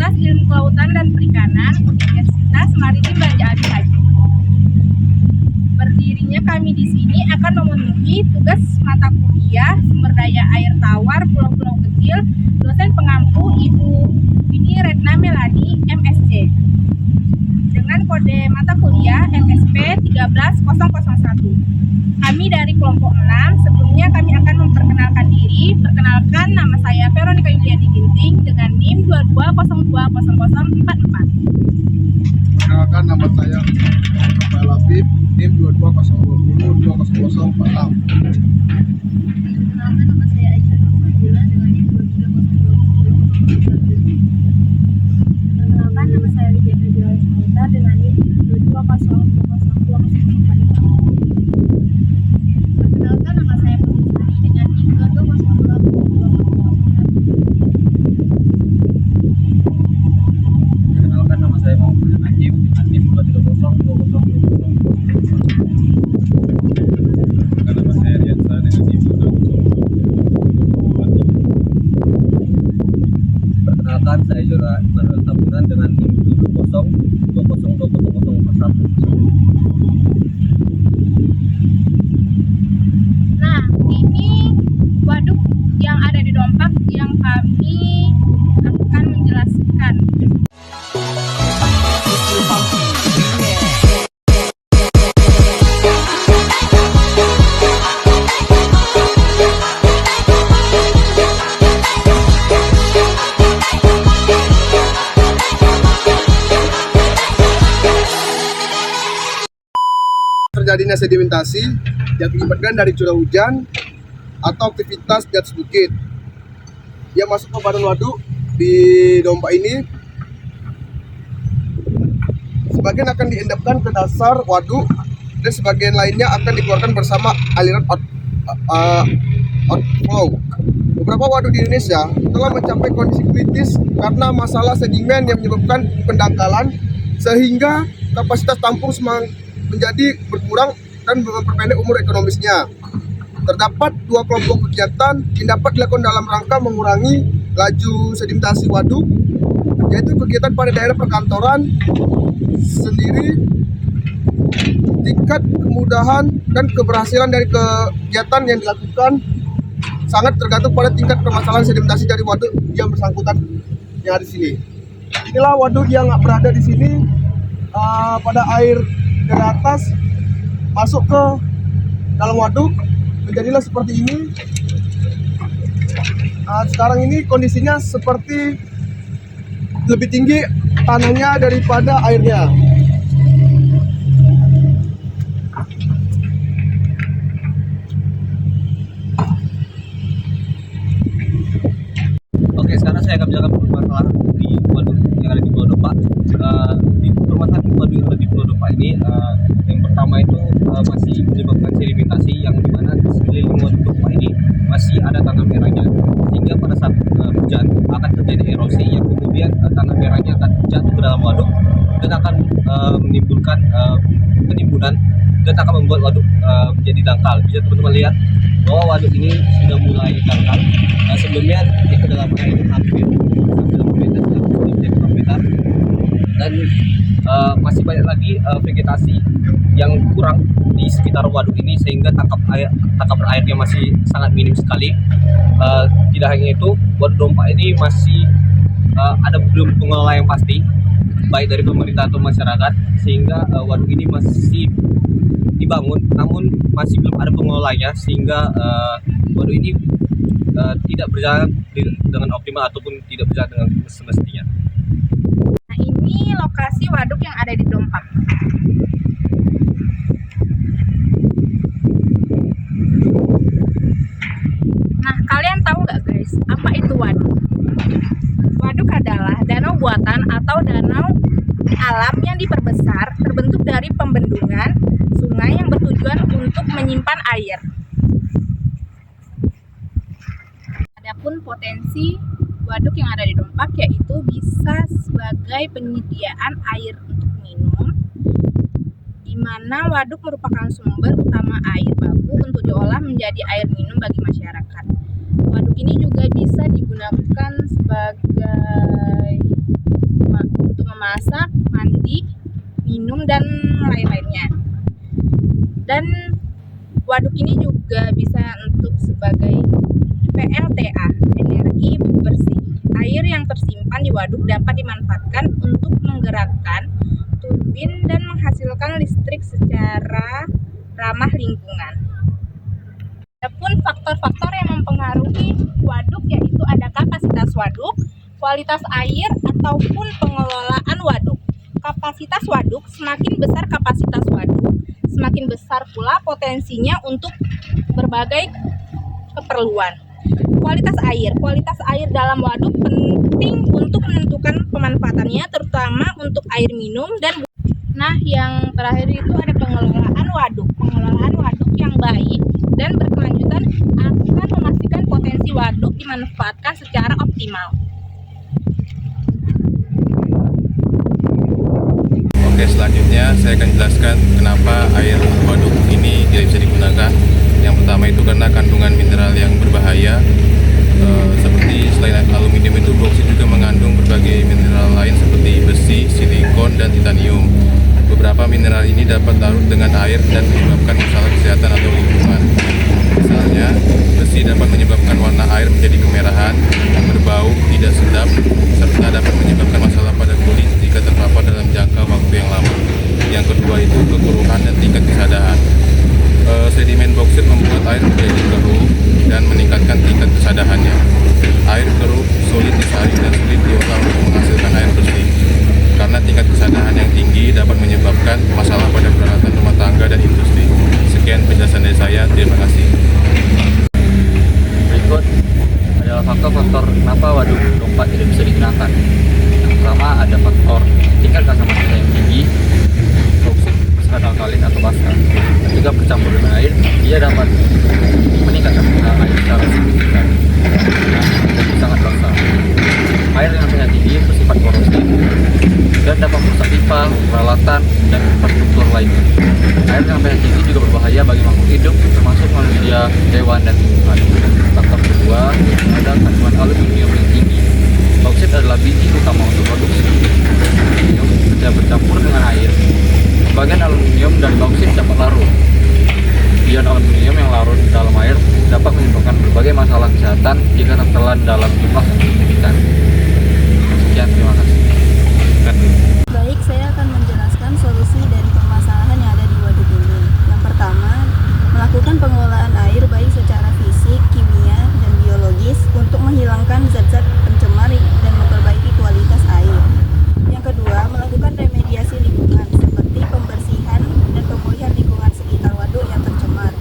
Fakultas Ilmu Kelautan dan Perikanan Universitas Maritim Raja Ampat Haji. Berdirinya kami di sini akan memenuhi tugas mata kuliah Sumber Daya Air Tawar Pulau-Pulau Kecil dosen pengampu Ibu Winnie Retna Melani, MSc. Dengan kode mata kuliah MSP 13001. Kami dari kelompok 6. Sebelumnya kami akan memperkenalkan diri. Perkenalkan, nama saya Veronica Yuliani Ginting dengan NIM 22020044. Perkenalkan, nama saya Rafael Afif, NIM 22020046. Perkenalkan, nama saya Aisyah Nurfadila dengan NIM 22020041. Perkenalkan, nama saya Lydia Najwa Ismaita dengan NIM 22020024. Perkenalkan, nama saya Putri Sari dengan NIM 22020024. Perkenalkan, nama saya Muhammad Najib dengan NIM 22020020. Nama saya Riansa dengan NIM 220200. Perkenalkan, saya Jura Manuel Tambunan dengan NIM 22020041. Nah, ini waduk yang ada di Dompak yang kami akan menjelaskan. Terjadinya sedimentasi yang diakibatkan dari curah hujan atau aktivitas di atas bukit yang masuk ke badan waduk di Dompak ini. Sebagian akan diendapkan ke dasar waduk dan sebagian lainnya akan dikeluarkan bersama aliran outflow. Beberapa waduk di Indonesia telah mencapai kondisi kritis karena masalah sedimen yang menyebabkan pendangkalan sehingga kapasitas tampung menjadi berkurang dan memperpendek umur ekonomisnya. Terdapat dua kelompok kegiatan yang dapat dilakukan dalam rangka mengurangi laju sedimentasi waduk, yaitu kegiatan pada daerah perkantoran sendiri. Tingkat kemudahan dan keberhasilan dari kegiatan yang dilakukan sangat tergantung pada tingkat permasalahan sedimentasi dari waduk yang bersangkutan yang ada di sini. Inilah waduk yang berada di sini. Pada air dari atas masuk ke dalam waduk menjadilah seperti ini. Sekarang ini kondisinya seperti lebih tinggi tanahnya daripada airnya. Oke, sekarang saya akan menjelaskan permasalahan di waduk yang ada di Pulau Dompak. Di permasalahan waduk yang ada di Pulau Dompak ini, yang pertama itu masih menyebabkan sedimentasi yang dimana di sekeliling waduk Dompak ini masih ada tanah merahnya, sehingga pada saat hujan akan terjadi erosi yang kemudian tanah merahnya akan jatuh ke dalam waduk dan akan menimbulkan penimbunan dan akan membuat waduk menjadi dangkal. Bisa teman-teman lihat bahwa waduk ini sudah mulai dangkal. Sebelumnya di kedalamannya itu hampir 80 meter dan masih banyak lagi vegetasi yang kurang di sekitar waduk ini sehingga tangkap airnya masih sangat minim sekali. Tidak hanya itu, waduk Dompak ini masih ada belum pengelola yang pasti baik dari pemerintah atau masyarakat, sehingga waduk ini masih dibangun namun masih belum ada pengelolanya sehingga waduk ini tidak berjalan dengan optimal ataupun tidak berjalan dengan semestinya. Nah, ini lokasi waduk yang ada di Dompak. Nah, kalian tahu nggak guys, apa itu waduk? Waduk adalah danau buatan atau danau alam yang diperbesar, terbentuk dari pembendungan sungai yang bertujuan untuk menyimpan air. Adapun potensi waduk yang ada di Dompak yaitu bisa sebagai penyediaan air untuk minum, di mana waduk merupakan sumber utama air baku untuk diolah menjadi air minum bagi masyarakat. Waduk ini juga bisa digunakan sebagai memasak, mandi, minum, dan lain-lainnya. Dan waduk ini juga bisa untuk sebagai PLTA, energi bersih. Air yang tersimpan di waduk dapat dimanfaatkan untuk menggerakkan turbin dan menghasilkan listrik secara ramah lingkungan. Adapun faktor-faktor yang mempengaruhi waduk yaitu ada kapasitas waduk, kualitas air, ataupun pengelolaan waduk. Kapasitas waduk, semakin besar kapasitas waduk, semakin besar pula potensinya untuk berbagai keperluan. Kualitas air dalam waduk penting untuk menentukan pemanfaatannya, terutama untuk air minum dan. Nah, yang terakhir itu ada pengelolaan waduk. Pengelolaan waduk yang baik dan berkelanjutan akan memastikan potensi waduk dimanfaatkan secara optimal. Oke, selanjutnya saya akan jelaskan kenapa air waduk ini tidak bisa digunakan. Yang pertama itu karena kandungan mineral yang berbahaya. Seperti selain aluminium itu, bauksit juga mengandung berbagai mineral lain seperti besi, silikon, dan titanium. Beberapa mineral ini dapat larut dengan air dan menyebabkan masalah kesehatan atau lingkungan. Misalnya, besi dapat menyebabkan warna air menjadi kemerahan, berbau, tidak sedap, serta dapat menyebabkan masalah pada kulit jika terpapar dalam jangka waktu yang lama. Yang kedua itu kekeruhan dan tingkat kesadahan. Sedimen bauksit membuat air menjadi keruh dan meningkatkan tingkat kesadahannya. Air keruh sulit disaring dan sulit diolah untuk menghasilkan air bersih. Karena tingkat kesadahan yang tinggi dapat menyebabkan masalah pada peralatan rumah tangga dan industri. Sekian penjelasan dari saya, terima kasih. Berikut adalah faktor-faktor kenapa waduk dompa tidak bisa digunakan. Yang pertama ada faktor tingkat asam yang tinggi, bauksit bersifat alkalin atau basa. Ketika bercampur dengan air, ia dapat meningkatkan penggunaan air secara signifikan dan sangat basa. Air yang pH tinggi bersifat korosif dan dapat merusak pipa, peralatan, dan infrastruktur lainnya. Air yang pH tinggi juga berbahaya bagi makhluk hidup, termasuk manusia, hewan, dan tumbuhan. Faktor kedua ada kandungan aluminium yang tinggi. Bauksit adalah biji utama untuk produksi aluminium. Ketika bercampur dengan air, bagian aluminium dan bauksit dapat larut. Ion aluminium yang larut dalam air dapat menyebabkan berbagai masalah kesehatan jika tertelan dalam jumlah yang signifikan. Sekian, terima kasih. Baik, saya akan menjelaskan solusi dari permasalahan yang ada di waduk ini. Yang pertama, melakukan pengelolaan air baik secara fisik, kimia, dan biologis untuk menghilangkan zat-zat pencemar dan memperbaiki kualitas air. Yang kedua, melakukan remediasi lingkungan seperti pembersihan dan pemulihan lingkungan sekitar waduk yang tercemar.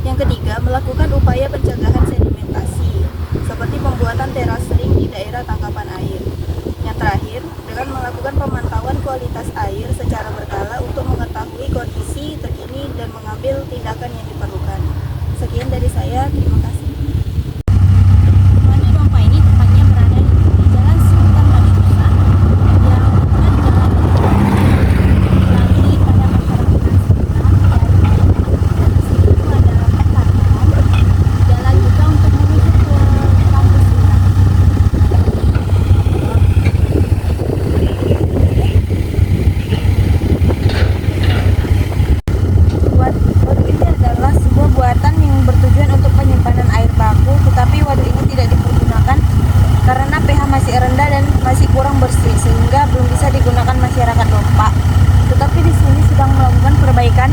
Yang ketiga, melakukan upaya pencegahan sedimentasi seperti pembuatan terasering di daerah tangkapan air. Yang terakhir, dengan melakukan pemantauan kualitas air secara berkala untuk mengetahui kondisi terkini dan mengambil tindakan yang diperlukan. Sekian dari saya, terima kasih. Waduk dompa ini tepatnya berada di Jalan Sultan Baliusa yang merupakan jalan dilalui pada masyarakat sekitar. Itu adalah pertanian, jalan juga untuk menuju ke kampus Unang. Waduk ini adalah sebuah buatan yang bertujuan untuk penyimpanan air baku, tetapi waduk ini tidak dipergunakan karena pH masih rendah dan masih kurang bersih, sehingga belum bisa digunakan masyarakat dompa. Tetapi di sini sedang melakukan perbaikan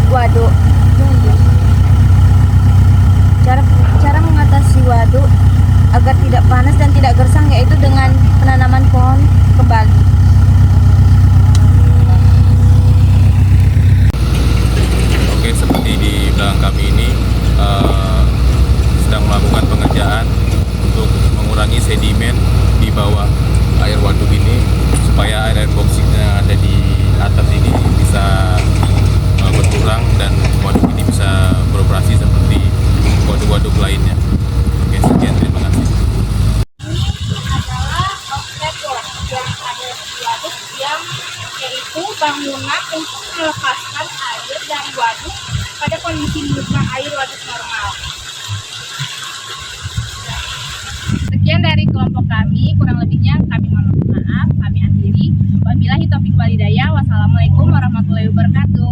waduk. Cara mengatasi waduk agar tidak panas dan tidak gersang yaitu dengan penanaman pohon kembali. Oke, seperti di belakang kami ini sedang melakukan pengerjaan untuk mengurangi sedimen di bawah air waduk ini supaya air bauksit yang ada di atas ini bisa berkurang dan waduk ini bisa beroperasi seperti waduk-waduk lainnya. Oke, sekian, terima kasih. Adalah outlet yang ada di waduk yang yaitu bangunan untuk melepaskan air dari waduk pada kondisi muka air waduk normal. Sekian dari kelompok kami, kurang lebihnya kami mohon maaf, kami akhiri. Wabillahi taufiq walhidayah. Wassalamualaikum warahmatullahi wabarakatuh.